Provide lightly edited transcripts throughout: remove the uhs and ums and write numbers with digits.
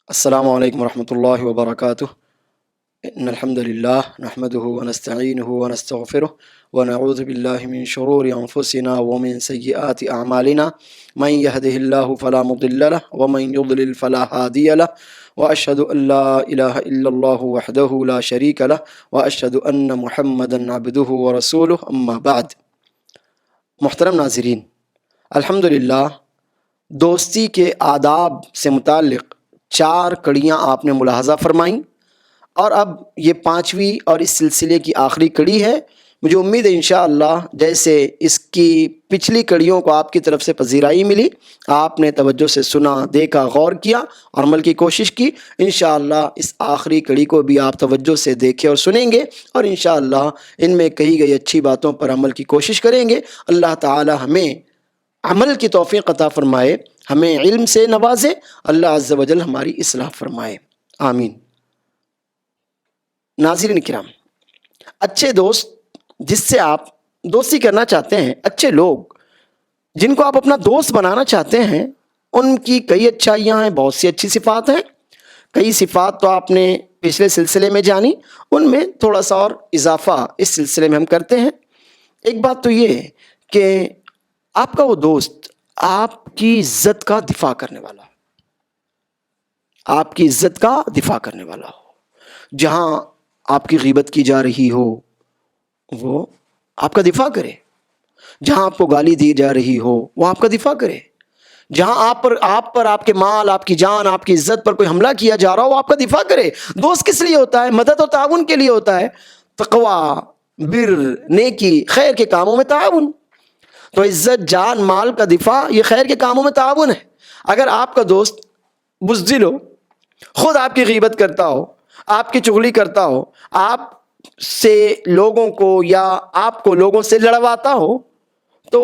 السلام علیکم ورحمۃ اللہ وبرکاتہ۔ ان الحمد للہ نحمده ونستعینه ونستغفره ونعوذ باللہ من شرور انفسنا ومن سیئات اعمالنا من يهده الله فلا مضل له ومن يضلل فلا هادي له واشهد ان لا الہ الا اللہ وحدہ لا شریک له واشهد ان محمدا عبدہ ورسولہ اما بعد۔ محترم ناظرین، الحمدللہ دوستی کے آداب سے متعلق 4 کڑیاں آپ نے ملاحظہ فرمائیں، اور اب یہ 5ویں اور اس سلسلے کی آخری کڑی ہے۔ مجھے امید ہے انشاءاللہ جیسے اس کی پچھلی کڑیوں کو آپ کی طرف سے پذیرائی ملی، آپ نے توجہ سے سنا، دیکھا، غور کیا اور عمل کی کوشش کی، انشاءاللہ اس آخری کڑی کو بھی آپ توجہ سے دیکھیں اور سنیں گے، اور انشاءاللہ ان میں کہی گئی اچھی باتوں پر عمل کی کوشش کریں گے۔ اللہ تعالی ہمیں عمل کی توفیق عطا فرمائے، ہمیں علم سے نوازے، اللہ عز و جل ہماری اصلاح فرمائے، آمین۔ ناظرین کرام، اچھے دوست جس سے آپ دوستی کرنا چاہتے ہیں، اچھے لوگ جن کو آپ اپنا دوست بنانا چاہتے ہیں، ان کی کئی اچھائیاں ہیں، بہت سی اچھی صفات ہیں۔ کئی صفات تو آپ نے پچھلے سلسلے میں جانی، ان میں تھوڑا سا اور اضافہ اس سلسلے میں ہم کرتے ہیں۔ ایک بات تو یہ ہے کہ آپ کا وہ دوست آپ کی عزت کا دفاع کرنے والا ہو، آپ کی عزت کا دفاع کرنے والا ہو۔ جہاں آپ کی غیبت کی جا رہی ہو وہ آپ کا دفاع کرے، جہاں آپ کو گالی دی جا رہی ہو وہ آپ کا دفاع کرے، جہاں آپ پر آپ کے مال، آپ کی جان، آپ کی عزت پر کوئی حملہ کیا جا رہا ہو وہ آپ کا دفاع کرے۔ دوست کس لیے ہوتا ہے؟ مدد و تعاون کے لیے ہوتا ہے، تقوی، بر، نیکی، خیر کے کاموں میں تعاون۔ تو عزت، جان، مال کا دفاع یہ خیر کے کاموں میں تعاون ہے۔ اگر آپ کا دوست بزدل ہو، خود آپ کی غیبت کرتا ہو، آپ کی چغلی کرتا ہو، آپ سے لوگوں کو یا آپ کو لوگوں سے لڑواتا ہو، تو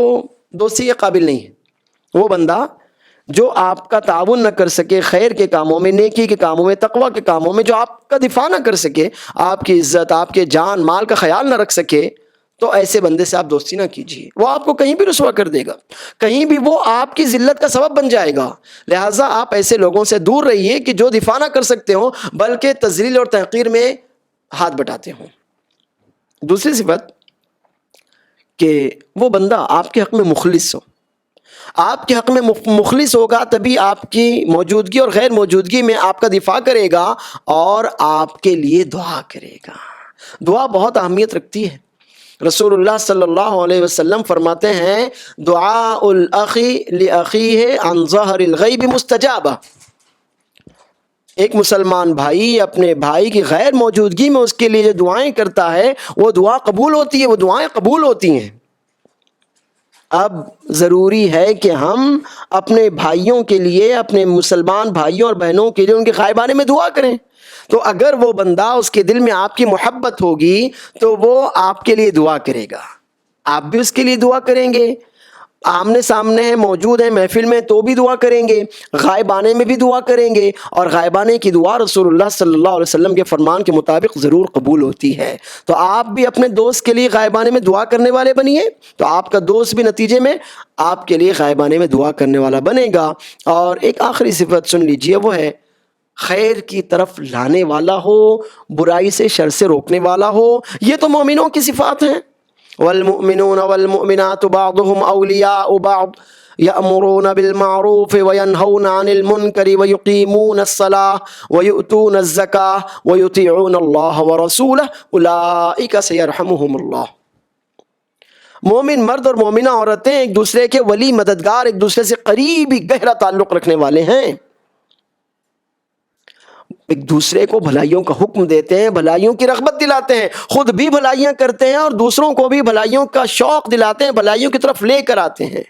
دوستی کے قابل نہیں ہے۔ وہ بندہ جو آپ کا تعاون نہ کر سکے خیر کے کاموں میں، نیکی کے کاموں میں، تقوی کے کاموں میں، جو آپ کا دفاع نہ کر سکے، آپ کی عزت، آپ کے جان مال کا خیال نہ رکھ سکے، تو ایسے بندے سے آپ دوستی نہ کیجیے۔ وہ آپ کو کہیں بھی رسوا کر دے گا، کہیں بھی وہ آپ کی ذلت کا سبب بن جائے گا۔ لہٰذا آپ ایسے لوگوں سے دور رہیے کہ جو دفاع نہ کر سکتے ہوں بلکہ تذلیل اور تحقیر میں ہاتھ بٹاتے ہوں۔ دوسری صفت کہ وہ بندہ آپ کے حق میں مخلص ہو۔ آپ کے حق میں مخلص ہوگا تبھی آپ کی موجودگی اور غیر موجودگی میں آپ کا دفاع کرے گا اور آپ کے لیے دعا کرے گا۔ دعا بہت اہمیت رکھتی ہے۔ رسول اللہ صلی اللہ علیہ وسلم فرماتے ہیں، دعاء الاخی لاخیہ عن ظہر الغیب مستجابہ۔ ایک مسلمان بھائی اپنے بھائی کی غیر موجودگی میں اس کے لیے جو دعائیں کرتا ہے وہ دعا قبول ہوتی ہے، وہ دعائیں قبول ہوتی ہیں۔ اب ضروری ہے کہ ہم اپنے بھائیوں کے لیے، اپنے مسلمان بھائیوں اور بہنوں کے لیے ان کے غائبانے میں دعا کریں۔ تو اگر وہ بندہ، اس کے دل میں آپ کی محبت ہوگی تو وہ آپ کے لیے دعا کرے گا، آپ بھی اس کے لیے دعا کریں گے۔ آمنے سامنے ہیں، موجود ہیں محفل میں تو بھی دعا کریں گے، غائبانے میں بھی دعا کریں گے، اور غائبانے کی دعا رسول اللہ صلی اللہ علیہ وسلم کے فرمان کے مطابق ضرور قبول ہوتی ہے۔ تو آپ بھی اپنے دوست کے لیے غائبانے میں دعا کرنے والے بنیے، تو آپ کا دوست بھی نتیجے میں آپ کے لیے غائبانے میں دعا کرنے والا بنے گا۔ اور ایک آخری صفت سن لیجئے، وہ ہے خیر کی طرف لانے والا ہو، برائی سے، شر سے روکنے والا ہو۔ یہ تو مومنوں کی صفات ہیں۔ والمؤمنون والمؤمنات بعضهم اولیاء بعض یأمرون بالمعروف وینہون عن المنکر ویقیمون الصلاة ویؤتون الزکاة ویطیعون اللہ ورسولہ اولئک سیرحمہم اللہ۔ مومن مرد اور مومنہ عورتیں ایک دوسرے کے ولی، مددگار، ایک دوسرے سے قریبی گہرا تعلق رکھنے والے ہیں، ایک دوسرے کو بھلائیوں کا حکم دیتے ہیں، بھلائیوں کی رغبت دلاتے ہیں، خود بھی بھلائیاں کرتے ہیں اور دوسروں کو بھی بھلائیوں کا شوق دلاتے ہیں، بھلائیوں کی طرف لے کر آتے ہیں۔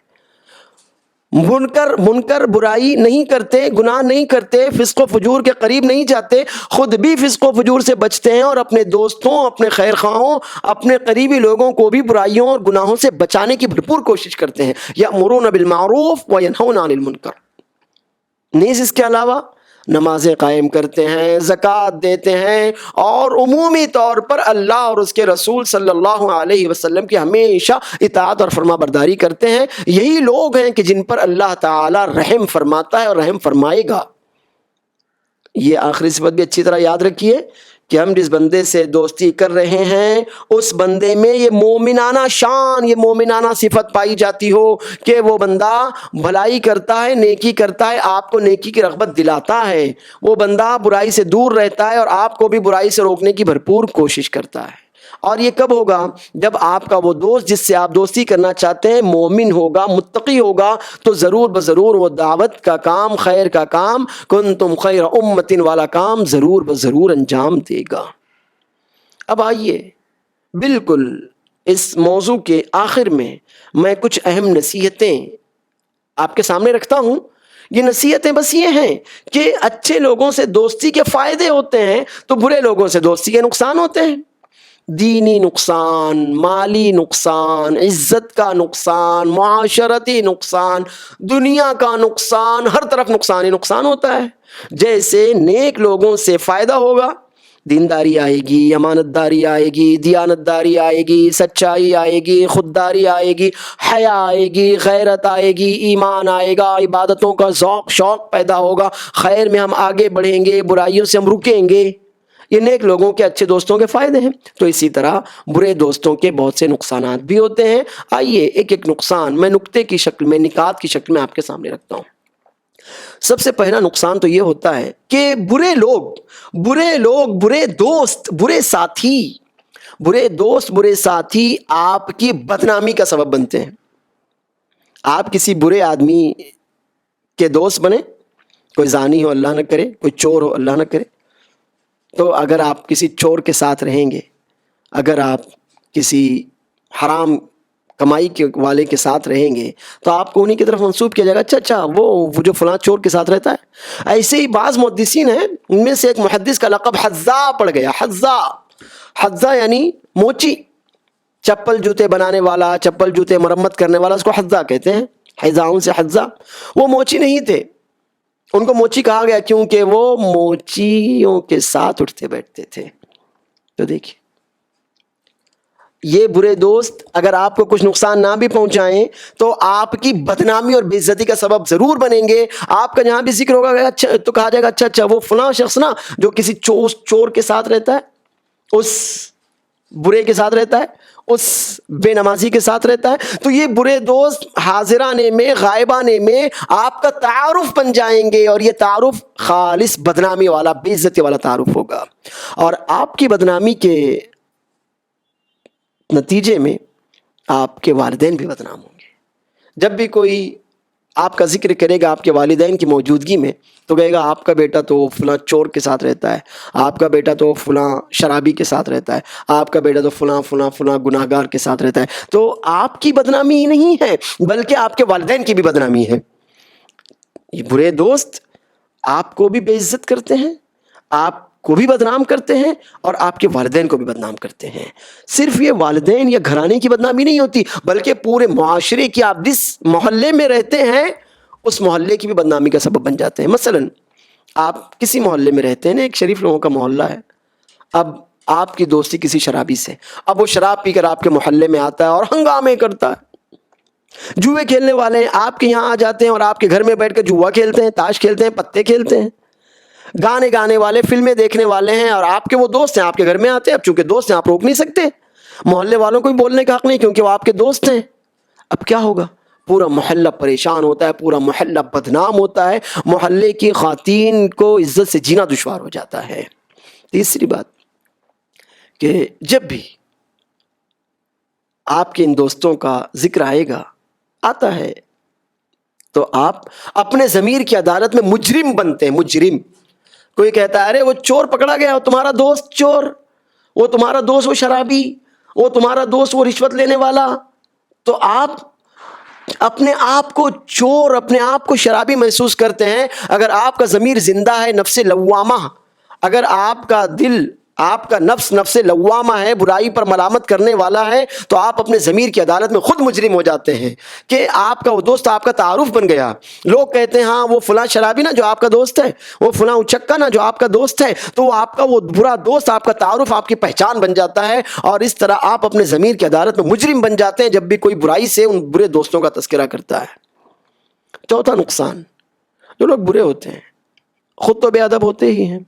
منکر برائی نہیں کرتے، گناہ نہیں کرتے، فسق و فجور کے قریب نہیں جاتے، خود بھی فسق و فجور سے بچتے ہیں اور اپنے دوستوں، اپنے خیر خواہوں، اپنے قریبی لوگوں کو بھی برائیوں اور گناہوں سے بچانے کی بھرپور کوشش کرتے ہیں۔ یأمرون بالمعروف وینہون عن المنکر۔ نیز اس کے علاوہ نمازیں قائم کرتے ہیں، زکوٰۃ دیتے ہیں، اور عمومی طور پر اللہ اور اس کے رسول صلی اللہ علیہ وسلم کی ہمیشہ اطاعت اور فرما برداری کرتے ہیں۔ یہی لوگ ہیں کہ جن پر اللہ تعالی رحم فرماتا ہے اور رحم فرمائے گا۔ یہ آخری صفت بھی اچھی طرح یاد رکھیے کہ ہم جس بندے سے دوستی کر رہے ہیں اس بندے میں یہ مومنانہ شان، یہ مومنانہ صفت پائی جاتی ہو کہ وہ بندہ بھلائی کرتا ہے، نیکی کرتا ہے، آپ کو نیکی کی رغبت دلاتا ہے، وہ بندہ برائی سے دور رہتا ہے اور آپ کو بھی برائی سے روکنے کی بھرپور کوشش کرتا ہے۔ اور یہ کب ہوگا؟ جب آپ کا وہ دوست جس سے آپ دوستی کرنا چاہتے ہیں مومن ہوگا، متقی ہوگا، تو ضرور بضرور وہ دعوت کا کام، خیر کا کام، کنتم خیر امت والا کام ضرور بضرور انجام دے گا۔ اب آئیے بالکل اس موضوع کے آخر میں کچھ اہم نصیحتیں آپ کے سامنے رکھتا ہوں۔ یہ نصیحتیں بس یہ ہیں کہ اچھے لوگوں سے دوستی کے فائدے ہوتے ہیں تو برے لوگوں سے دوستی کے نقصان ہوتے ہیں۔ دینی نقصان، مالی نقصان، عزت کا نقصان، معاشرتی نقصان، دنیا کا نقصان، ہر طرف نقصان ہی نقصان ہوتا ہے۔ جیسے نیک لوگوں سے فائدہ ہوگا، دینداری آئے گی، امانت داری آئے گی، دیانتداری آئے گی، سچائی آئے گی، خودداری آئے گی، حیا آئے گی، غیرت آئے گی، ایمان آئے گا، عبادتوں کا ذوق شوق پیدا ہوگا، خیر میں ہم آگے بڑھیں گے، برائیوں سے ہم رکیں گے۔ یہ نیک لوگوں کے، اچھے دوستوں کے فائدے ہیں۔ تو اسی طرح برے دوستوں کے بہت سے نقصانات بھی ہوتے ہیں۔ آئیے ایک ایک نقصان میں نقطے کی شکل میں، نکات کی شکل میں آپ کے سامنے رکھتا ہوں۔ سب سے پہلا نقصان تو یہ ہوتا ہے کہ برے لوگ، برے دوست، برے ساتھی آپ کی بدنامی کا سبب بنتے ہیں۔ آپ کسی برے آدمی کے دوست بنے، کوئی زانی ہو اللہ نہ کرے، کوئی چور ہو اللہ نہ کرے، تو اگر آپ کسی چور کے ساتھ رہیں گے، اگر آپ کسی حرام کمائی کے والے کے ساتھ رہیں گے تو آپ کو انہی کی طرف منسوب کیا جائے گا، اچھا وہ جو فلاں چور کے ساتھ رہتا ہے۔ ایسے ہی بعض محدثین ہیں، ان میں سے ایک محدث کا لقب حذا پڑ گیا۔ حذا یعنی موچی، چپل جوتے بنانے والا، چپل جوتے مرمت کرنے والا، اس کو حذا کہتے ہیں، حذاؤں سے حذا۔ وہ موچی نہیں تھے، ان کو موچی کہا گیا کیونکہ وہ موچیوں کے ساتھ اٹھتے بیٹھتے تھے۔ تو دیکھیے یہ برے دوست اگر آپ کو کچھ نقصان نہ بھی پہنچائیں تو آپ کی بدنامی اور بے عزتی کا سبب ضرور بنیں گے۔ آپ کا جہاں بھی ذکر ہوگا اچھا تو کہا جائے گا اچھا وہ فلاں شخص نا جو کسی چور کے ساتھ رہتا ہے، اس برے کے ساتھ رہتا ہے، اس بے نمازی کے ساتھ رہتا ہے۔ تو یہ برے دوست حاضرانے میں، غائبانے میں آپ کا تعارف بن جائیں گے، اور یہ تعارف خالص بدنامی والا، بے عزتی والا تعارف ہوگا، اور آپ کی بدنامی کے نتیجے میں آپ کے والدین بھی بدنام ہوں گے۔ جب بھی کوئی آپ کا ذکر کرے گا آپ کے والدین کی موجودگی میں تو کہے گا آپ کا بیٹا تو فلاں چور کے ساتھ رہتا ہے، آپ کا بیٹا تو فلاں شرابی کے ساتھ رہتا ہے، آپ کا بیٹا تو فلاں فلاں فلاں گناہگار کے ساتھ رہتا ہے۔ تو آپ کی بدنامی ہی نہیں ہے بلکہ آپ کے والدین کی بھی بدنامی ہے۔ یہ برے دوست آپ کو بھی بے عزت کرتے ہیں، آپ کو بھی بدنام کرتے ہیں، اور آپ کے والدین کو بھی بدنام کرتے ہیں۔ صرف یہ والدین یا گھرانے کی بدنامی نہیں ہوتی بلکہ پورے معاشرے کی، آپ جس محلے میں رہتے ہیں اس محلے کی بھی بدنامی کا سبب بن جاتے ہیں۔ مثلا آپ کسی محلے میں رہتے ہیں نا، ایک شریف لوگوں کا محلہ ہے، اب آپ کی دوستی کسی شرابی سے، اب وہ شراب پی کر آپ کے محلے میں آتا ہے اور ہنگامے کرتا ہے۔ جوئے کھیلنے والے ہیں آپ کے یہاں آ جاتے ہیں اور آپ کے گھر میں بیٹھ کر جوا کھیلتے ہیں، تاش کھیلتے ہیں، پتے کھیلتے ہیں۔ گانے والے، فلمیں دیکھنے والے ہیں اور آپ کے وہ دوست ہیں، آپ کے گھر میں آتے ہیں۔ اب چونکہ دوست ہیں آپ روک نہیں سکتے، محلے والوں کو بھی بولنے کا حق نہیں کیونکہ وہ آپ کے دوست ہیں۔ اب کیا ہوگا؟ پورا محلہ پریشان ہوتا ہے، پورا محلہ بدنام ہوتا ہے، محلے کی خواتین کو عزت سے جینا دشوار ہو جاتا ہے۔ تیسری بات کہ جب بھی آپ کے ان دوستوں کا ذکر آتا ہے تو آپ اپنے ضمیر کی عدالت میں مجرم بنتے ہیں۔ مجرم، کوئی کہتا ہے ارے وہ چور پکڑا گیا، وہ تمہارا دوست چور، وہ تمہارا دوست وہ شرابی، وہ تمہارا دوست وہ رشوت لینے والا، تو آپ اپنے آپ کو چور، اپنے آپ کو شرابی محسوس کرتے ہیں۔ اگر آپ کا ضمیر زندہ ہے، نفس لوامہ، اگر آپ کا دل، آپ کا نفس لوامہ ہے، برائی پر ملامت کرنے والا ہے، تو آپ اپنے ضمیر کی عدالت میں خود مجرم ہو جاتے ہیں کہ آپ کا وہ دوست آپ کا تعارف بن گیا۔ لوگ کہتے ہیں ہاں وہ فلاں شرابی نا جو آپ کا دوست ہے، وہ فلاں اچکا نا جو آپ کا دوست ہے، تو آپ کا وہ برا دوست آپ کا تعارف، آپ کی پہچان بن جاتا ہے، اور اس طرح آپ اپنے ضمیر کی عدالت میں مجرم بن جاتے ہیں جب بھی کوئی برائی سے ان برے دوستوں کا تذکرہ کرتا ہے۔ چوتھا نقصان، جو لوگ برے ہوتے ہیں خود تو بے ادب ہوتے ہی ہیں،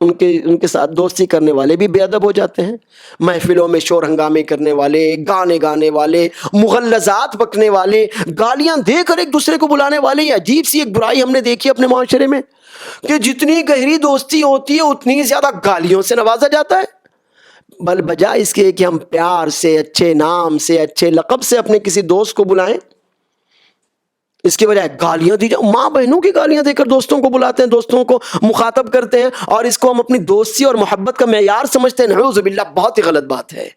ان کے ساتھ دوستی کرنے والے بھی بے ادب ہو جاتے ہیں. محفلوں میں شور ہنگامے کرنے والے، گانے والے، مغلظات بکنے والے، گالیاں دے کر ایک دوسرے کو بلانے والے. یہ عجیب سی ایک برائی ہم نے دیکھی اپنے معاشرے میں کہ جتنی گہری دوستی ہوتی ہے اتنی زیادہ گالیوں سے نوازا جاتا ہے. بجائے اس کے کہ ہم پیار سے، اچھے نام سے، اچھے لقب سے اپنے کسی دوست کو بلائیں، اس کے بجائے گالیاں دی جائیں. ماں بہنوں کی گالیاں دے کر دوستوں کو بلاتے ہیں، دوستوں کو مخاطب کرتے ہیں، اور اس کو ہم اپنی دوستی اور محبت کا معیار سمجھتے ہیں. نعوذ باللہ، بہت ہی غلط بات ہے.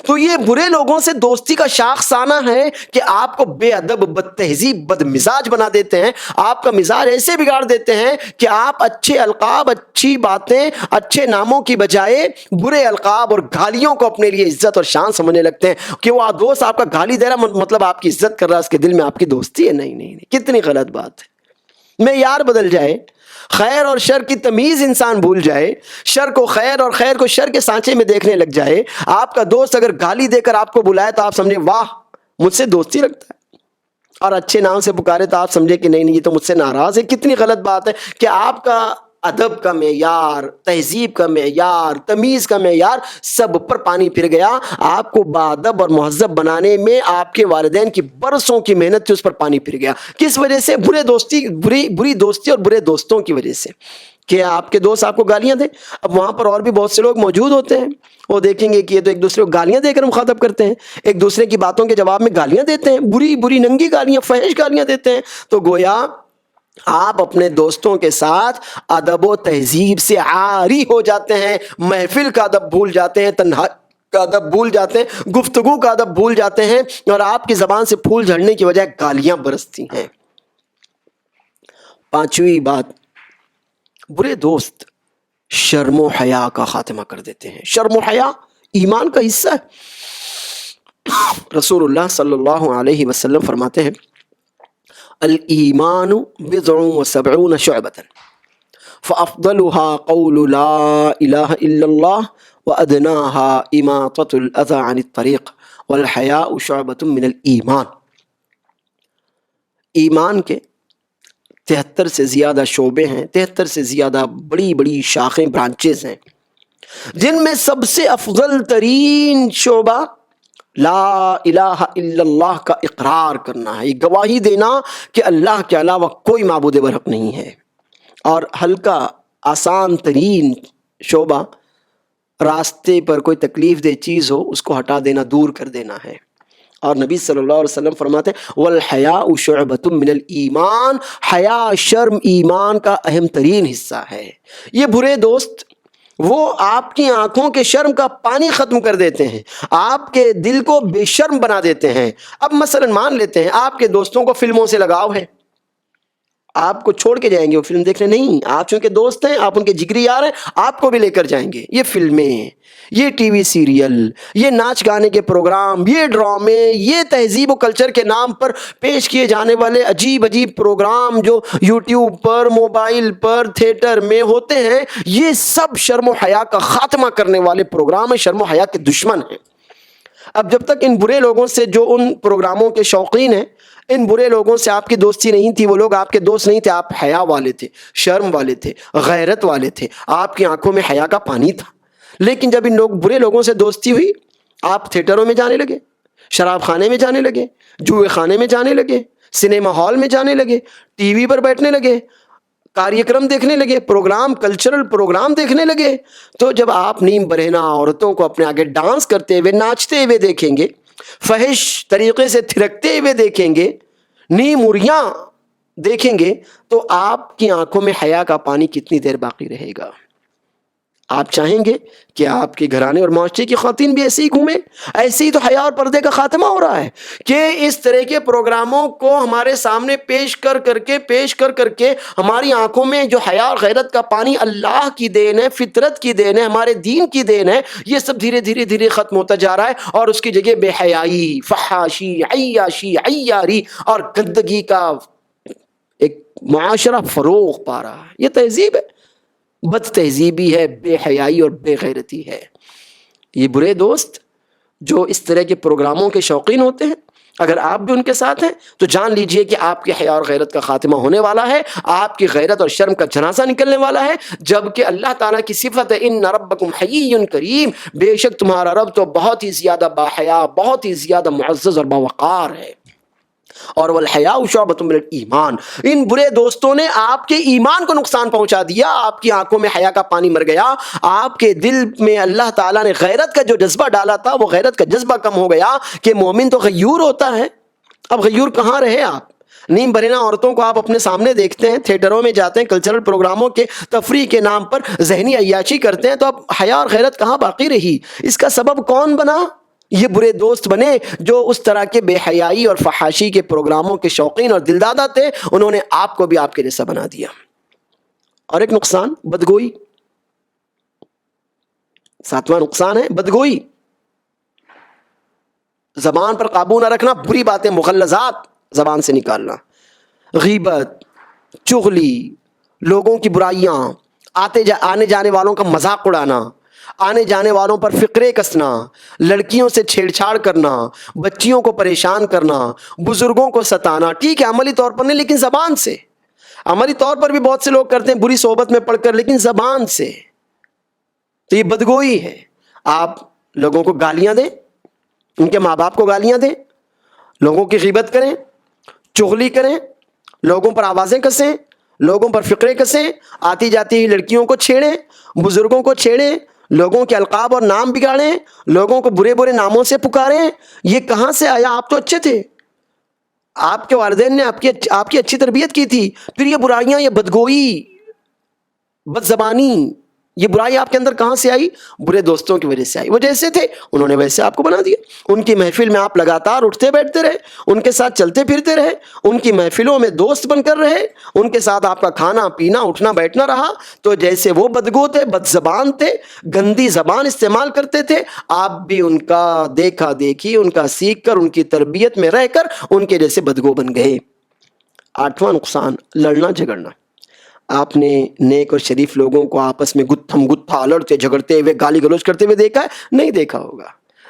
تو یہ برے لوگوں سے دوستی کا شاخسانہ ہے کہ آپ کو بے ادب، بد تہذیب، بد مزاج بنا دیتے ہیں. آپ کا مزاج ایسے بگاڑ دیتے ہیں کہ آپ اچھے القاب، اچھی باتیں، اچھے ناموں کی بجائے برے القاب اور گالیوں کو اپنے لیے عزت اور شان سمجھنے لگتے ہیں کہ وہ دوست آپ کا گالی دے رہا مطلب آپ کی عزت کر رہا ہے، اس کے دل میں آپ کی دوستی ہے. نہیں، کتنی غلط بات ہے. معیار بدل جائے، خیر اور شر کی تمیز انسان بھول جائے، شر کو خیر اور خیر کو شر کے سانچے میں دیکھنے لگ جائے. آپ کا دوست اگر گالی دے کر آپ کو بلائے تو آپ سمجھے واہ مجھ سے دوستی رکھتا ہے، اور اچھے نام سے پکارے تو آپ سمجھے کہ نہیں یہ تو مجھ سے ناراض ہے. کتنی غلط بات ہے کہ آپ کا ادب کا معیار، تہذیب کا معیار، تمیز کا معیار سب پر پانی پھر گیا. آپ کو باادب اور مہذب بنانے میں آپ کے والدین کی برسوں کی محنت تھی، اس پر پانی پھر گیا. کس وجہ سے؟ بری دوستی اور برے دوستوں کی وجہ سے، کہ آپ کے دوست آپ کو گالیاں دیں. اب وہاں پر اور بھی بہت سے لوگ موجود ہوتے ہیں، وہ دیکھیں گے کہ یہ تو ایک دوسرے کو گالیاں دے کر مخاطب کرتے ہیں، ایک دوسرے کی باتوں کے جواب میں گالیاں دیتے ہیں، بری ننگی گالیاں، فحش گالیاں دیتے ہیں. تو گویا آپ اپنے دوستوں کے ساتھ ادب و تہذیب سے عاری ہو جاتے ہیں، محفل کا ادب بھول جاتے ہیں، تنہا کا ادب بھول جاتے ہیں، گفتگو کا ادب بھول جاتے ہیں، اور آپ کی زبان سے پھول جھڑنے کی بجائے گالیاں برستی ہیں. پانچویں بات، برے دوست شرم و حیا کا خاتمہ کر دیتے ہیں. شرم و حیا ایمان کا حصہ ہے. رسول اللہ صلی اللہ علیہ وسلم فرماتے ہیں الایمان بضع و سبعون شعبۃ فافضلها قول لا الہ الا اللہ وادناها اماطۃ الاذى عن الطریق والحیاء شعبۃ من الایمان. ایمان کے 73 سے زیادہ شعبے ہیں، 73 سے زیادہ بڑی شاخیں، برانچز ہیں، جن میں سب سے افضل ترین شعبہ لا الہ الا اللہ کا اقرار کرنا ہے، یہ گواہی دینا کہ اللہ کے علاوہ کوئی معبود برحق نہیں ہے. اور ہلکا آسان ترین شعبہ، راستے پر کوئی تکلیف دہ چیز ہو اس کو ہٹا دینا، دور کر دینا ہے. اور نبی صلی اللہ علیہ وسلم فرماتے ہیں والحیاء شعبۃ من الایمان، حیا، شرم ایمان کا اہم ترین حصہ ہے. یہ برے دوست وہ آپ کی آنکھوں کے شرم کا پانی ختم کر دیتے ہیں، آپ کے دل کو بے شرم بنا دیتے ہیں. اب مثلا مان لیتے ہیں آپ کے دوستوں کو فلموں سے لگاؤ ہے، آپ کو چھوڑ کے جائیں گے وہ فلم دیکھنے؟ نہیں، آپ چونکہ دوست ہیں، آپ ان کے جگری یار ہیں، آپ کو بھی لے کر جائیں گے. یہ فلمیں، یہ ٹی وی سیریل، یہ ناچ گانے کے پروگرام، یہ ڈرامے، یہ تہذیب و کلچر کے نام پر پیش کیے جانے والے عجیب پروگرام جو یوٹیوب پر، موبائل پر، تھیٹر میں ہوتے ہیں، یہ سب شرم و حیا کا خاتمہ کرنے والے پروگرام ہیں، شرم و حیا کے دشمن ہیں. اب جب تک ان برے لوگوں سے، جو ان پروگراموں کے شوقین ہیں، ان برے لوگوں سے آپ کی دوستی نہیں تھی، وہ لوگ آپ کے دوست نہیں تھے، آپ حیا والے تھے، شرم والے تھے، غیرت والے تھے، آپ کی آنکھوں میں حیا کا پانی تھا. لیکن جب ان برے لوگوں سے دوستی ہوئی، آپ تھیٹروں میں جانے لگے، شراب خانے میں جانے لگے، جوئے خانے میں جانے لگے، سنیما ہال میں جانے لگے، ٹی وی پر بیٹھنے لگے، کاریہ دیکھنے لگے، پروگرام، کلچرل پروگرام دیکھنے لگے. تو جب آپ نیم برہنہ عورتوں کو اپنے آگے ڈانس کرتے ہوئے، ناچتے ہوئے دیکھیں گے، فحش طریقے سے تھرکتے ہوئے دیکھیں گے، نیم اریاں دیکھیں گے، تو آپ کی آنکھوں میں حیا کا پانی کتنی دیر باقی رہے گا؟ آپ چاہیں گے کہ آپ کے گھرانے اور معاشرے کی خواتین بھی ایسے ہی گھومیں؟ ایسے ہی تو حیا اور پردے کا خاتمہ ہو رہا ہے کہ اس طرح کے پروگراموں کو ہمارے سامنے پیش کر کے ہماری آنکھوں میں جو حیا اور غیرت کا پانی اللہ کی دین ہے، فطرت کی دین ہے، ہمارے دین کی دین ہے، یہ سب دھیرے ختم ہوتا جا رہا ہے، اور اس کی جگہ بے حیائی، فحاشی، عیاشی، عیاری اور گندگی کا ایک معاشرہ فروغ پا رہا ہے. یہ تہذیب ہے، بد تہذیبی ہے، بے حیائی اور بے غیرتی ہے. یہ برے دوست جو اس طرح کے پروگراموں کے شوقین ہوتے ہیں، اگر آپ بھی ان کے ساتھ ہیں تو جان لیجئے کہ آپ کے حیا اور غیرت کا خاتمہ ہونے والا ہے، آپ کی غیرت اور شرم کا جنازہ نکلنے والا ہے، جبکہ اللہ تعالیٰ کی صفت ہے ان ربکم حی کریم، بے شک تمہارا رب تو بہت ہی زیادہ باحیا، بہت ہی زیادہ معزز اور باوقار ہے۔ اور والحیاء شعبۃ من الایمان، ان برے دوستوں نے آپ کے ایمان کو نقصان پہنچا دیا، آپ کی آنکھوں میں حیا کا پانی مر گیا، آپ کے دل میں اللہ تعالیٰ نے غیرت کا جو جذبہ ڈالا تھا وہ غیرت کا جذبہ کم ہو گیا کہ مومن تو غیور ہوتا ہے۔ اب غیور کہاں رہے آپ؟ نیم برہنہ عورتوں کو آپ اپنے سامنے دیکھتے ہیں، تھیٹروں میں جاتے ہیں، کلچرل پروگراموں کے تفریح کے نام پر ذہنی عیاشی کرتے ہیں، تو اب حیا اور غیرت کہاں باقی رہی؟ اس کا سبب کون بنا؟ یہ برے دوست بنے جو اس طرح کے بے حیائی اور فحاشی کے پروگراموں کے شوقین اور دلدادہ تھے، انہوں نے آپ کو بھی آپ کے جیسا بنا دیا۔ اور ایک نقصان بدگوئی، ساتواں نقصان ہے بدگوئی، زبان پر قابو نہ رکھنا، بری باتیں مغلظات زبان سے نکالنا، غیبت، چغلی، لوگوں کی برائیاں، آنے جانے والوں کا مذاق اڑانا، آنے جانے والوں پر فقرے کسنا، لڑکیوں سے چھیڑ چھاڑ کرنا، بچیوں کو پریشان کرنا، بزرگوں کو ستانا، ٹھیک ہے عملی طور پر نہیں لیکن زبان سے، عملی طور پر بھی بہت سے لوگ کرتے ہیں بری صحبت میں پڑھ کر، لیکن زبان سے، تو یہ بدگوئی ہے۔ آپ لوگوں کو گالیاں دیں، ان کے ماں باپ کو گالیاں دیں، لوگوں کی غیبت کریں، چغلی کریں، لوگوں پر آوازیں کسیں، لوگوں پر فقرے کسیں، آتی جاتی لڑکیوں کو چھیڑیں، بزرگوں کو چھیڑیں، لوگوں کے القاب اور نام بگاڑیں، لوگوں کو برے برے ناموں سے پکاریں، یہ کہاں سے آیا؟ آپ تو اچھے تھے، آپ کے والدین نے آپ کی اچھی تربیت کی تھی، پھر یہ برائیاں، یہ بدگوئی، بد زبانی، یہ برائی آپ کے اندر کہاں سے آئی؟ برے دوستوں کی وجہ سے آئی۔ وہ جیسے تھے انہوں نے ویسے آپ کو بنا دیا، ان کی محفل میں آپ لگاتار اٹھتے بیٹھتے رہے، ان کے ساتھ چلتے پھرتے رہے، ان کی محفلوں میں دوست بن کر رہے، ان کے ساتھ آپ کا کھانا پینا اٹھنا بیٹھنا رہا، تو جیسے وہ بدگو تھے، بد زبان تھے، گندی زبان استعمال کرتے تھے، آپ بھی ان کا دیکھا دیکھی، ان کا سیکھ کر، ان کی تربیت میں رہ کر ان کے جیسے بدگو بن گئے۔ آٹھواں نقصان لڑنا جھگڑنا، آپ نے نیک اور شریف لوگوں کو آپس میں گتھم گتھا لڑتے جھگڑتے ہوئے گالی گلوچ کرتے ہوئے دیکھا ہے؟ نہیں دیکھا ہوگا۔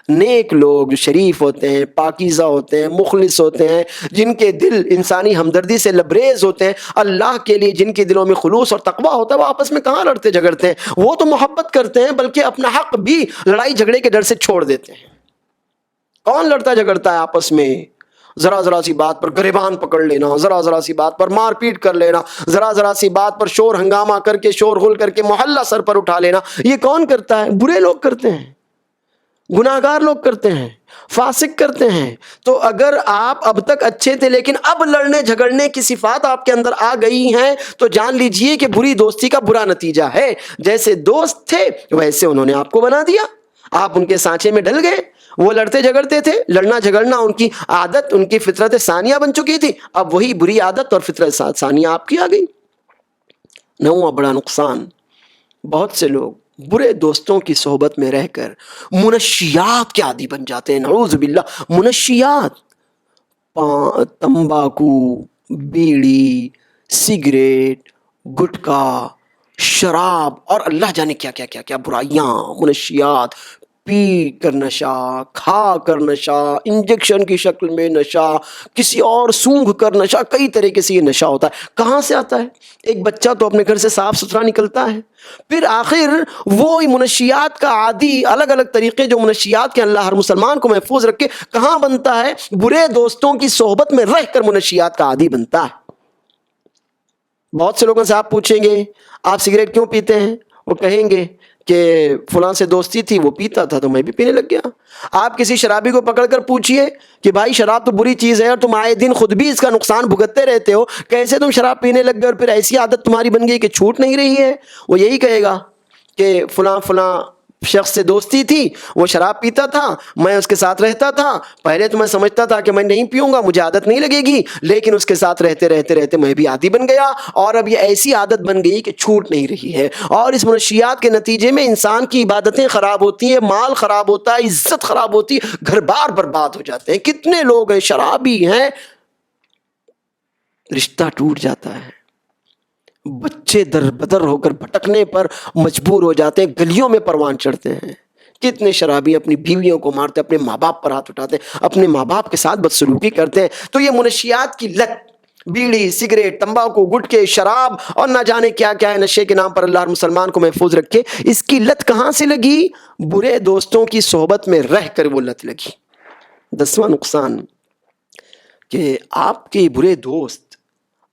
نیک لوگ جو شریف ہوتے ہیں، پاکیزہ ہوتے ہیں، مخلص ہوتے ہیں، جن کے دل انسانی ہمدردی سے لبریز ہوتے ہیں، اللہ کے لیے جن کے دلوں میں خلوص اور تقویٰ ہوتا ہے، وہ آپس میں کہاں لڑتے جھگڑتے ہیں؟ وہ تو محبت کرتے ہیں، بلکہ اپنا حق بھی لڑائی جھگڑے کے ڈر سے چھوڑ دیتے ہیں۔ کون لڑتا جھگڑتا ہے آپس میں؟ ذرا ذرا سی بات پر گریبان پکڑ لینا، ذرا ذرا سی بات پر مار پیٹ کر لینا، ذرا ذرا سی بات پر شور ہنگامہ کر کے، شور غل کر کے محلہ سر پر اٹھا لینا، یہ کون کرتا ہے؟ برے لوگ کرتے ہیں، گناہگار لوگ کرتے ہیں، فاسق کرتے ہیں۔ تو اگر آپ اب تک اچھے تھے لیکن اب لڑنے جھگڑنے کی صفات آپ کے اندر آ گئی ہیں، تو جان لیجئے کہ بری دوستی کا برا نتیجہ ہے۔ جیسے دوست تھے ویسے انہوں نے آپ کو بنا دیا، آپ ان کے سانچے میں ڈل گئے۔ وہ لڑتے جھگڑتے تھے، لڑنا جھگڑنا ان کی عادت، ان کی فطرت ثانیہ بن چکی تھی، اب وہی بری عادت اور فطرت ثانیہ آپ کی آ گئی۔ نواں بڑا نقصان، بہت سے لوگ برے دوستوں کی صحبت میں رہ کر منشیات کے عادی بن جاتے ہیں، نعوذ باللہ۔ منشیات، تمباکو، بیڑی، سگریٹ، گٹکا، شراب اور اللہ جانے کیا کیا کیا کیا برائیاں، منشیات، پی کر نشہ، کھا کر نشہ، انجیکشن کی شکل میں نشہ، کسی اور سونگھ کر نشہ، کئی طریقے سے یہ نشہ ہوتا ہے۔ کہاں سے آتا ہے؟ ایک بچہ تو اپنے گھر سے صاف ستھرا نکلتا ہے، پھر آخر وہ منشیات کا عادی، الگ الگ طریقے جو منشیات کے اللہ ہر مسلمان کو محفوظ رکھے، کہاں بنتا ہے؟ برے دوستوں کی صحبت میں رہ کر منشیات کا عادی بنتا ہے۔ بہت سے لوگوں سے آپ پوچھیں گے آپ سگریٹ کیوں پیتے ہیں، وہ کہیں گے کہ فلاں سے دوستی تھی، وہ پیتا تھا تو میں بھی پینے لگ گیا۔ آپ کسی شرابی کو پکڑ کر پوچھئے کہ بھائی شراب تو بری چیز ہے اور تم آئے دن خود بھی اس کا نقصان بھگتتے رہتے ہو، کیسے تم شراب پینے لگ گئے اور پھر ایسی عادت تمہاری بن گئی کہ چھوٹ نہیں رہی ہے؟ وہ یہی کہے گا کہ فلاں شخص سے دوستی تھی، وہ شراب پیتا تھا، میں اس کے ساتھ رہتا تھا، پہلے تو میں سمجھتا تھا کہ میں نہیں پیوں گا، مجھے عادت نہیں لگے گی، لیکن اس کے ساتھ رہتے رہتے رہتے میں بھی عادی بن گیا، اور اب یہ ایسی عادت بن گئی کہ چھوٹ نہیں رہی ہے۔ اور اس منشیات کے نتیجے میں انسان کی عبادتیں خراب ہوتی ہیں، مال خراب ہوتا ہے، عزت خراب ہوتی ہے، گھر بار برباد ہو جاتے ہیں۔ کتنے لوگ ہیں شرابی ہیں، رشتہ ٹوٹ جاتا ہے، بچے در بدر ہو کر بھٹکنے پر مجبور ہو جاتے ہیں، گلیوں میں پروان چڑھتے ہیں۔ کتنے شرابی اپنی بیویوں کو مارتے ہیں، اپنے ماں باپ پر ہاتھ اٹھاتے ہیں، اپنے ماں باپ کے ساتھ بدسلوکی کرتے ہیں. تو یہ منشیات کی لت، بیڑی، سگریٹ، تمباکو، گٹکے، شراب اور نہ جانے کیا کیا ہے نشے کے نام پر، اللہ ہر مسلمان کو محفوظ رکھے. اس کی لت کہاں سے لگی؟ برے دوستوں کی صحبت میں رہ کر وہ لت لگی. 10واں نقصان کہ آپ کے برے دوست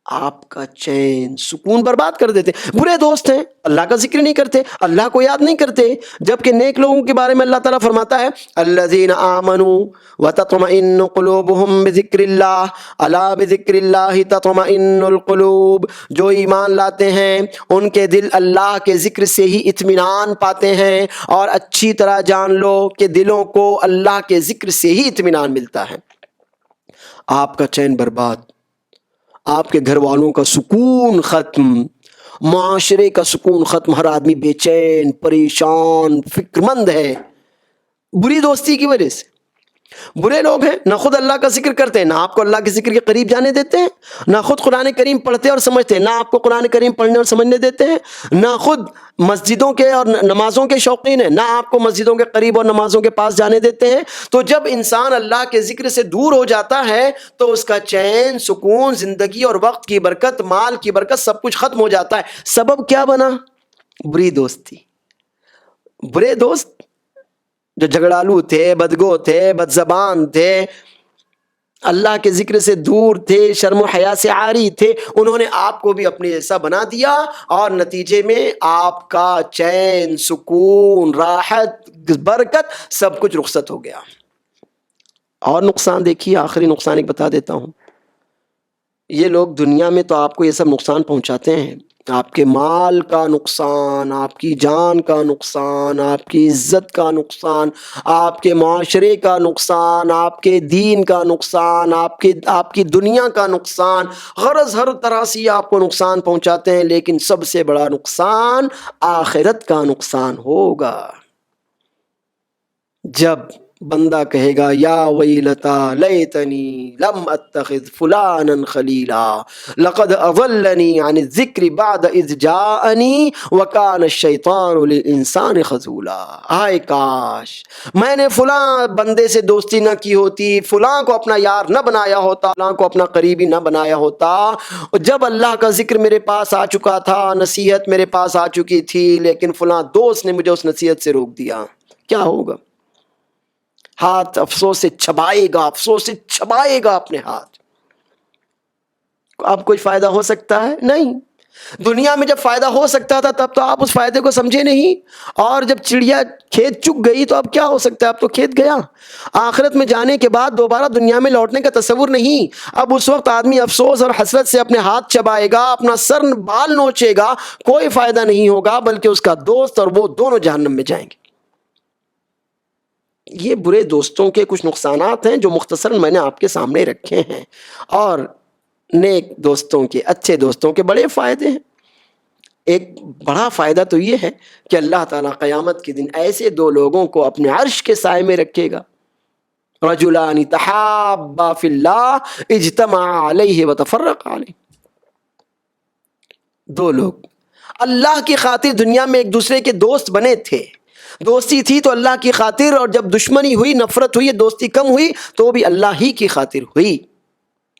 آپ کا چین سکون برباد کر دیتے. برے دوست ہیں، اللہ کا ذکر نہیں کرتے، اللہ کو یاد نہیں کرتے، جبکہ نیک لوگوں کے بارے میں اللہ تعالیٰ فرماتا ہے الذین آمنوا وتطمئن قلوبهم بذکر اللہ الا بذکر اللہ تطمئن القلوب. جو ایمان لاتے ہیں ان کے دل اللہ کے ذکر سے ہی اطمینان پاتے ہیں، اور اچھی طرح جان لو کہ دلوں کو اللہ کے ذکر سے ہی اطمینان ملتا ہے. آپ کا چین برباد، آپ کے گھر والوں کا سکون ختم، معاشرے کا سکون ختم، ہر آدمی بے چین، پریشان، فکر مند ہے بری دوستی کی وجہ سے. برے لوگ ہیں، نہ خود اللہ کا ذکر کرتے ہیں، نہ آپ کو اللہ کے ذکر کے قریب جانے دیتے ہیں، نہ خود قرآن کریم پڑھتے اور سمجھتے ہیں، نہ آپ کو قرآن کریم پڑھنے اور سمجھنے دیتے ہیں، نہ خود مسجدوں کے اور نمازوں کے شوقین ہیں، نہ آپ کو مسجدوں کے قریب اور نمازوں کے پاس جانے دیتے ہیں. تو جب انسان اللہ کے ذکر سے دور ہو جاتا ہے تو اس کا چین، سکون، زندگی اور وقت کی برکت، مال کی برکت، سب کچھ ختم ہو جاتا ہے. سبب کیا بنا؟ بری دوستی. برے دوست جو جھگڑالو تھے، بدگو تھے، بد زبان تھے، اللہ کے ذکر سے دور تھے، شرم و حیا سے عاری تھے، انہوں نے آپ کو بھی اپنے جیسا بنا دیا، اور نتیجے میں آپ کا چین، سکون، راحت، برکت سب کچھ رخصت ہو گیا. اور نقصان دیکھیے، آخری نقصان ایک بتا دیتا ہوں. یہ لوگ دنیا میں تو آپ کو یہ سب نقصان پہنچاتے ہیں، آپ کے مال کا نقصان، آپ کی جان کا نقصان، آپ کی عزت کا نقصان، آپ کے معاشرے کا نقصان، آپ کے دین کا نقصان، آپ کی دنیا کا نقصان، غرض ہر طرح سے یہ آپ کو نقصان پہنچاتے ہیں. لیکن سب سے بڑا نقصان آخرت کا نقصان ہوگا. جب بندہ کہے گا یا ویلتا لیتنی لم اتخذ فلانا خلیلا لقد اضلنی عن الذکر بعد اذ جاءنی وکان الشیطان للانسان خذولا. ہائے کاش میں نے فلاں بندے سے دوستی نہ کی ہوتی، فلاں کو اپنا یار نہ بنایا ہوتا، فلاں کو اپنا قریبی نہ بنایا ہوتا. جب اللہ کا ذکر میرے پاس آ چکا تھا، نصیحت میرے پاس آ چکی تھی، لیکن فلاں دوست نے مجھے اس نصیحت سے روک دیا. کیا ہوگا؟ ہاتھ افسوس سے چھبائے گا، افسوس سے چھبائے گا اپنے ہاتھ. اب کوئی فائدہ ہو سکتا ہے؟ نہیں. دنیا میں جب فائدہ ہو سکتا تھا تب تو آپ اس فائدے کو سمجھے نہیں، اور جب چڑیا کھیت چگ گئی تو اب کیا ہو سکتا ہے؟ اب تو کھیت گیا. آخرت میں جانے کے بعد دوبارہ دنیا میں لوٹنے کا تصور نہیں. اب اس وقت آدمی افسوس اور حسرت سے اپنے ہاتھ چبائے گا، اپنا سر بال نوچے گا، کوئی فائدہ نہیں ہوگا، بلکہ اس کا دوست اور وہ دونوں جہنم میں جائیں گے. یہ برے دوستوں کے کچھ نقصانات ہیں جو مختصراً میں نے آپ کے سامنے رکھے ہیں. اور نیک دوستوں کے، اچھے دوستوں کے بڑے فائدے ہیں. ایک بڑا فائدہ تو یہ ہے کہ اللہ تعالیٰ قیامت کے دن ایسے دو لوگوں کو اپنے عرش کے سائے میں رکھے گا، رجلان تحابا فی اللہ اجتمعا علیہ وتفرقا علیہ. دو لوگ اللہ کی خاطر دنیا میں ایک دوسرے کے دوست بنے تھے، دوستی تھی تو اللہ کی خاطر، اور جب دشمنی ہوئی، نفرت ہوئی، دوستی کم ہوئی تو بھی اللہ ہی کی خاطر ہوئی.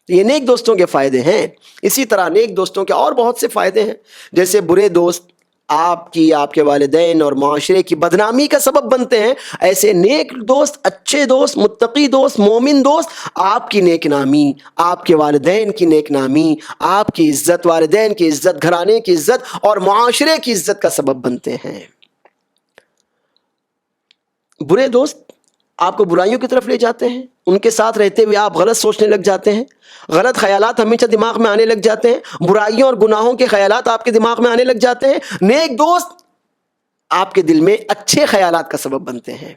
یہ نیک دوستوں کے فائدے ہیں. اسی طرح نیک دوستوں کے اور بہت سے فائدے ہیں، جیسے برے دوست آپ کے والدین اور معاشرے کی بدنامی کا سبب بنتے ہیں، ایسے نیک دوست، اچھے دوست، متقی دوست، مومن دوست آپ کی نیک نامی، آپ کے والدین کی نیک نامی، آپ کی عزت، والدین کی عزت، گھرانے کی عزت اور معاشرے کی عزت کا سبب بنتے ہیں. برے دوست آپ کو برائیوں کی طرف لے جاتے ہیں، ان کے ساتھ رہتے ہوئے آپ غلط سوچنے لگ جاتے ہیں، غلط خیالات ہمیشہ دماغ میں آنے لگ جاتے ہیں، برائیوں اور گناہوں کے خیالات آپ کے دماغ میں آنے لگ جاتے ہیں. نیک دوست آپ کے دل میں اچھے خیالات کا سبب بنتے ہیں.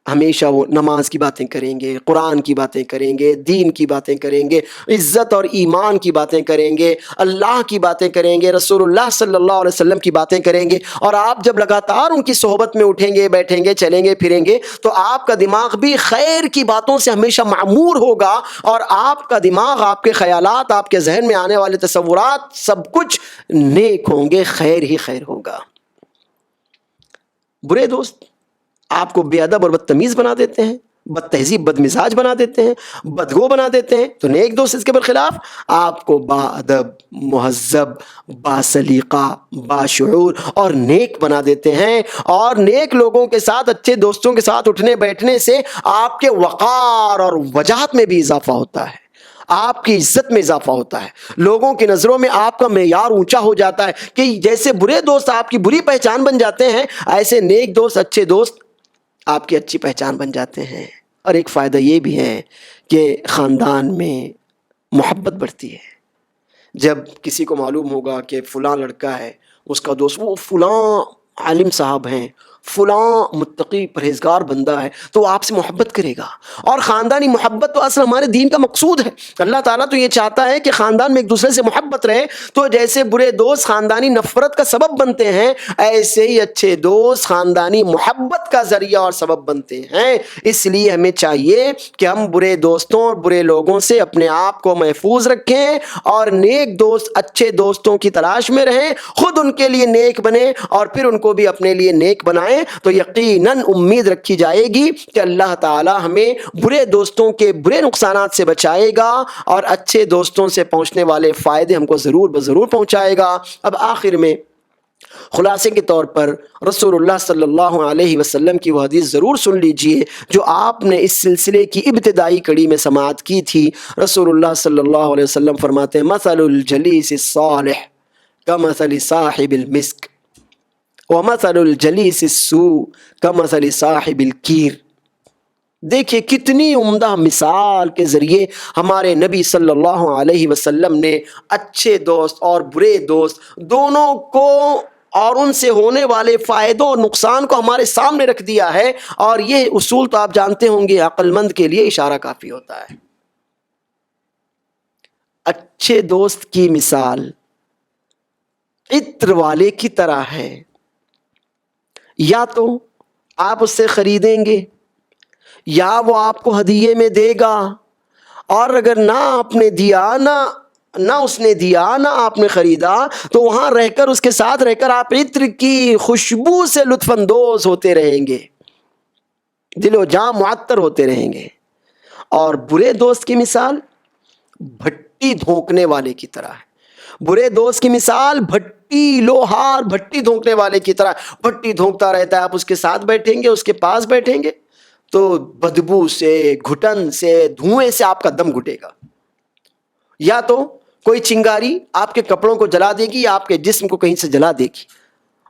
ہمیشہ وہ نماز کی باتیں کریں گے، قرآن کی باتیں کریں گے، دین کی باتیں کریں گے، عزت اور ایمان کی باتیں کریں گے، اللہ کی باتیں کریں گے، رسول اللہ صلی اللہ علیہ وسلم کی باتیں کریں گے. اور آپ جب لگاتار ان کی صحبت میں اٹھیں گے، بیٹھیں گے، چلیں گے، پھریں گے تو آپ کا دماغ بھی خیر کی باتوں سے ہمیشہ معمور ہوگا، اور آپ کا دماغ، آپ کے خیالات، آپ کے ذہن میں آنے والے تصورات سب کچھ نیک ہوں گے، خیر ہی خیر ہوگا. برے دوست آپ کو بے ادب اور بدتمیز بنا دیتے ہیں، بد تہذیب بد مزاج بنا دیتے ہیں، بدگو بنا دیتے ہیں، تو نیک دوست اس کے برخلاف آپ کو با ادب، مہذب، باسلیقہ، باشعور اور نیک بنا دیتے ہیں۔ اور نیک لوگوں کے ساتھ، اچھے دوستوں کے ساتھ اٹھنے بیٹھنے سے آپ کے وقار اور وجاہت میں بھی اضافہ ہوتا ہے، آپ کی عزت میں اضافہ ہوتا ہے، لوگوں کی نظروں میں آپ کا معیار اونچا ہو جاتا ہے کہ جیسے برے دوست آپ کی بری پہچان بن جاتے ہیں، ایسے نیک دوست، اچھے دوست آپ کی اچھی پہچان بن جاتے ہیں۔ اور ایک فائدہ یہ بھی ہے کہ خاندان میں محبت بڑھتی ہے۔ جب کسی کو معلوم ہوگا کہ فلاں لڑکا ہے اس کا دوست، وہ فلاں عالم صاحب ہیں، فلاں متقی پرہیزگار بندہ ہے، تو وہ آپ سے محبت کرے گا۔ اور خاندانی محبت تو اصل ہمارے دین کا مقصود ہے۔ اللہ تعالیٰ تو یہ چاہتا ہے کہ خاندان میں ایک دوسرے سے محبت رہے۔ تو جیسے برے دوست خاندانی نفرت کا سبب بنتے ہیں، ایسے ہی اچھے دوست خاندانی محبت کا ذریعہ اور سبب بنتے ہیں۔ اس لیے ہمیں چاہیے کہ ہم برے دوستوں اور برے لوگوں سے اپنے آپ کو محفوظ رکھیں اور نیک دوست، اچھے دوستوں کی تلاش میں رہیں، خود ان کے لیے نیک بنیں اور پھر ان کو بھی اپنے لیے نیک بنائیں۔ تو یقیناً امید رکھی جائے گی کہ اللہ تعالی ہمیں برے دوستوں کے برے نقصانات سے بچائے گا اور اچھے دوستوں سے پہنچنے والے فائدے ہم کو ضرور بضرور پہنچائے گا۔ اب آخر میں خلاصے کے طور پر رسول اللہ صلی اللہ علیہ وسلم کی وہ حدیث ضرور سن لیجئے جو آپ نے اس سلسلے کی ابتدائی کڑی میں سماعت کی تھی۔ رسول اللہ صلی اللہ علیہ وسلم فرماتے ہیں: مثل الجلیس الصالح کمثل صاحب المسک ومثل الجلیس السوء کمثل صاحب الکیر۔ دیکھیے کتنی عمدہ مثال کے ذریعے ہمارے نبی صلی اللہ علیہ وسلم نے اچھے دوست اور برے دوست دونوں کو اور ان سے ہونے والے فائدوں اور نقصان کو ہمارے سامنے رکھ دیا ہے۔ اور یہ اصول تو آپ جانتے ہوں گے، عقل مند کے لیے اشارہ کافی ہوتا ہے۔ اچھے دوست کی مثال عطر والے کی طرح ہے، یا تو آپ اس سے خریدیں گے یا وہ آپ کو ہدیے میں دے گا، اور اگر نہ آپ نے دیا، نہ اس نے دیا، نہ آپ نے خریدا، تو وہاں رہ کر، اس کے ساتھ رہ کر آپ عطر کی خوشبو سے لطف اندوز ہوتے رہیں گے، دل و جاں معطر ہوتے رہیں گے۔ اور برے دوست کی مثال بھٹی دھونکنے والے کی طرح ہے۔ برے دوست کی مثال بھٹی، لوہار بھٹی دھونکنے والے کی طرح، بھٹی دھونکتا رہتا ہے، آپ اس کے ساتھ بیٹھیں گے، اس کے پاس بیٹھیں گے تو بدبو سے، گھٹن سے، دھوئیں سے آپ کا دم گھٹے گا۔ یا تو کوئی چنگاری آپ کے کپڑوں کو جلا دے گی یا آپ کے جسم کو کہیں سے جلا دے گی،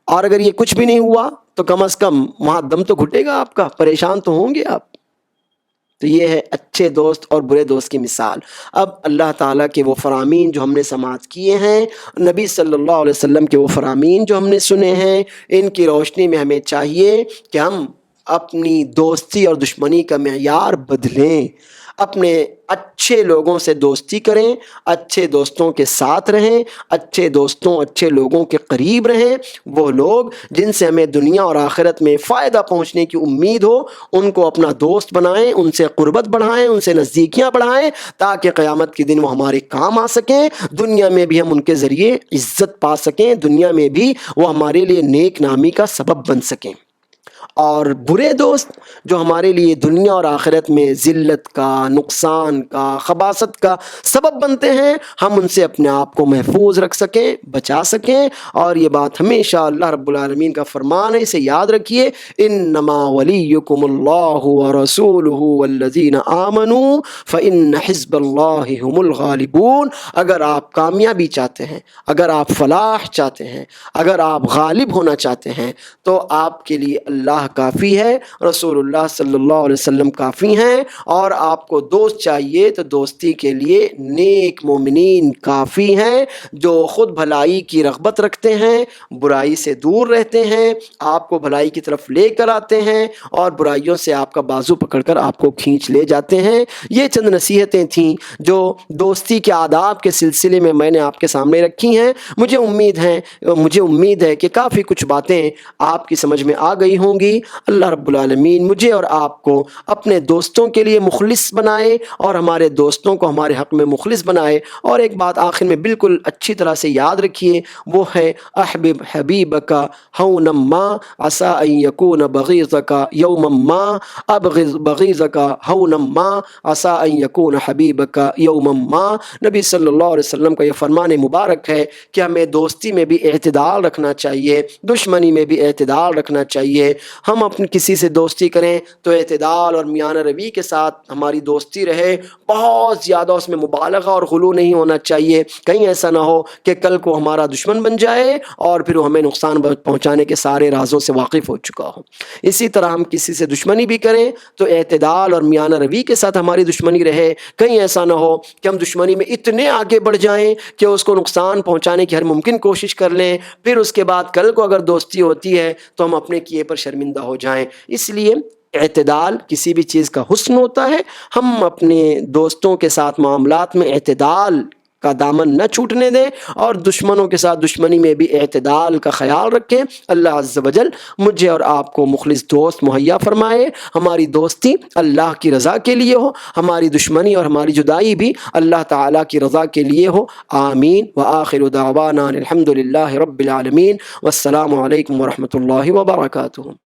اور اگر یہ کچھ بھی نہیں ہوا تو کم از کم وہاں دم تو گھٹے گا آپ کا، پریشان تو ہوں گے آپ۔ تو یہ ہے اچھے دوست اور برے دوست کی مثال۔ اب اللہ تعالیٰ کے وہ فرامین جو ہم نے سماعت کیے ہیں، نبی صلی اللہ علیہ وسلم کے وہ فرامین جو ہم نے سنے ہیں، ان کی روشنی میں ہمیں چاہیے کہ ہم اپنی دوستی اور دشمنی کا معیار بدلیں، اپنے اچھے لوگوں سے دوستی کریں، اچھے دوستوں کے ساتھ رہیں، اچھے دوستوں، اچھے لوگوں کے قریب رہیں۔ وہ لوگ جن سے ہمیں دنیا اور آخرت میں فائدہ پہنچنے کی امید ہو، ان کو اپنا دوست بنائیں، ان سے قربت بڑھائیں، ان سے نزدیکیاں بڑھائیں، تاکہ قیامت کے دن وہ ہمارے کام آ سکیں، دنیا میں بھی ہم ان کے ذریعے عزت پا سکیں، دنیا میں بھی وہ ہمارے لیے نیک نامی کا سبب بن سکیں۔ اور برے دوست جو ہمارے لیے دنیا اور آخرت میں ذلت کا، نقصان کا، خباثت کا سبب بنتے ہیں، ہم ان سے اپنے آپ کو محفوظ رکھ سکیں، بچا سکیں۔ اور یہ بات ہمیشہ اللہ رب العالمین کا فرمان ہے، اسے یاد رکھیے: انما ولیکم اللہ ورسولہ والذین آمنوا فإن حزب اللہ هم الغالبون۔ اگر آپ کامیابی چاہتے ہیں، اگر آپ فلاح چاہتے ہیں، اگر آپ غالب ہونا چاہتے ہیں، تو آپ کے لیے اللہ کافی ہے، رسول اللہ صلی اللہ علیہ وسلم کافی ہیں، اور آپ کو دوست چاہیے تو دوستی کے لیے نیک مومنین کافی ہیں، جو خود بھلائی کی رغبت رکھتے ہیں، برائی سے دور رہتے ہیں، آپ کو بھلائی کی طرف لے کر آتے ہیں، اور برائیوں سے آپ کا بازو پکڑ کر آپ کو کھینچ لے جاتے ہیں۔ یہ چند نصیحتیں تھیں جو دوستی کے آداب کے سلسلے میں میں نے آپ کے سامنے رکھی ہیں۔ مجھے امید ہے کہ کافی کچھ باتیں آپ کی سمجھ میں آ گئی ہوں گی۔ بھی اللہ رب العالمین مجھے اور آپ کو اپنے دوستوں کے لیے مخلص بنائے اور ہمارے دوستوں کو ہمارے حق میں مخلص بنائے۔ اور ایک بات آخر میں بالکل اچھی طرح سے یاد رکھیے، وہ ہے احبب حبیبک ہونا ما عسى ان يكون بغيضك يوما ما، ابغض بغيضك ہونا ما عسى ان يكون حبیبك یوما ما۔ نبی صلی اللہ علیہ وسلم کا یہ فرمان مبارک ہے کہ ہمیں دوستی میں بھی اعتدال رکھنا چاہیے، دشمنی میں بھی اعتدال رکھنا چاہیے۔ ہم اپنی کسی سے دوستی کریں تو اعتدال اور میانہ روی کے ساتھ ہماری دوستی رہے، بہت زیادہ اس میں مبالغہ اور غلو نہیں ہونا چاہیے، کہیں ایسا نہ ہو کہ کل کو ہمارا دشمن بن جائے اور پھر وہ ہمیں نقصان پہنچانے کے سارے رازوں سے واقف ہو چکا ہو۔ اسی طرح ہم کسی سے دشمنی بھی کریں تو اعتدال اور میانہ روی کے ساتھ ہماری دشمنی رہے، کہیں ایسا نہ ہو کہ ہم دشمنی میں اتنے آگے بڑھ جائیں کہ اس کو نقصان پہنچانے کی ہر ممکن کوشش کر لیں، پھر اس کے بعد کل کو اگر دوستی ہوتی ہے تو ہم اپنے کیے پر شرمندہ ہو جائیں۔ اس لیے اعتدال کسی بھی چیز کا حسن ہوتا ہے، ہم اپنے دوستوں کے ساتھ معاملات میں اعتدال کا دامن نہ چھوٹنے دیں اور دشمنوں کے ساتھ دشمنی میں بھی اعتدال کا خیال رکھیں۔ اللہ عز و جل مجھے اور آپ کو مخلص دوست مہیا فرمائے، ہماری دوستی اللہ کی رضا کے لیے ہو، ہماری دشمنی اور ہماری جدائی بھی اللہ تعالیٰ کی رضا کے لیے ہو، آمین۔ وآخر دعوانا الحمد للہ رب العالمین، والسلام علیکم ورحمۃ اللہ وبرکاتہ۔